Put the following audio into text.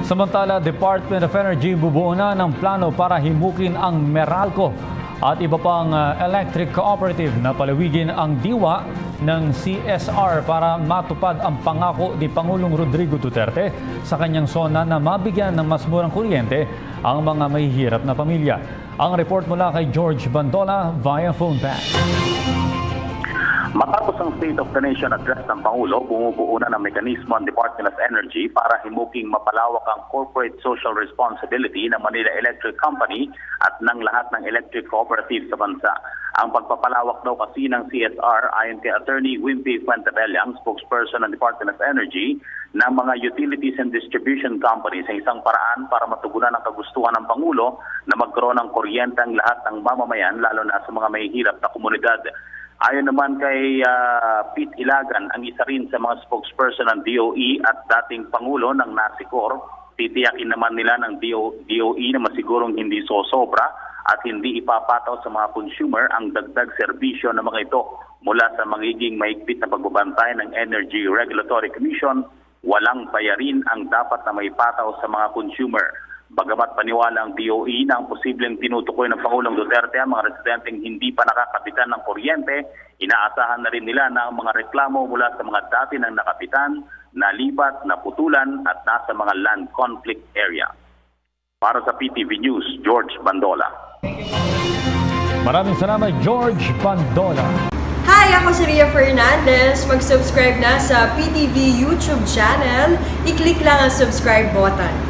Samantala, Department of Energy bubuo na ng plano para himukin ang Meralco at iba pang electric cooperative na palawigin ang diwa ng CSR para matupad ang pangako ni Pangulong Rodrigo Duterte sa kanyang zona na mabigyan ng mas murang kuryente ang mga mahihirap na pamilya. Ang report mula kay George Bandola via phone pack. Matapos ang State of the Nation address ng Pangulo, bumubuo na ng mekanismo ang Department of Energy para himuking mapalawak ang corporate social responsibility ng Manila Electric Company at ng lahat ng electric cooperatives sa bansa. Ang pagpapalawak daw kasi ng CSR ayon kay Attorney Wimpy Fuentebellang, spokesperson ng Department of Energy, ng mga utilities and distribution companies sa isang paraan para matugunan ang kagustuhan ng Pangulo na magkaroon ng kuryente ang lahat ng mamamayan, lalo na sa mga mahihirap na komunidad. Ayon naman kay Pete Ilagan, ang isa rin sa mga spokesperson ng DOE at dating Pangulo ng NASICOR, titiyakin naman nila ng DOE na masigurong hindi sosobra at hindi ipapataw sa mga consumer ang dagdag serbisyo ng mga ito. Mula sa magiging mahigpit na pagbabantay ng Energy Regulatory Commission, walang bayarin ang dapat na maipataw sa mga consumer. Bagamat paniwala ang DOE na ang posibleng tinutukoy ng Pangulong Duterte ang mga residenteng hindi pa nakakapitan ng kuryente, inaasahan na rin nila na ang mga reklamo mula sa mga dati ng nakapitan, nalipat, naputulan at nasa mga land conflict area. Para sa PTV News, George Bandola. Maraming salamat, George Bandola. Hi, ako si Ria Fernandez. Mag-subscribe na sa PTV YouTube channel. I-click lang ang subscribe button.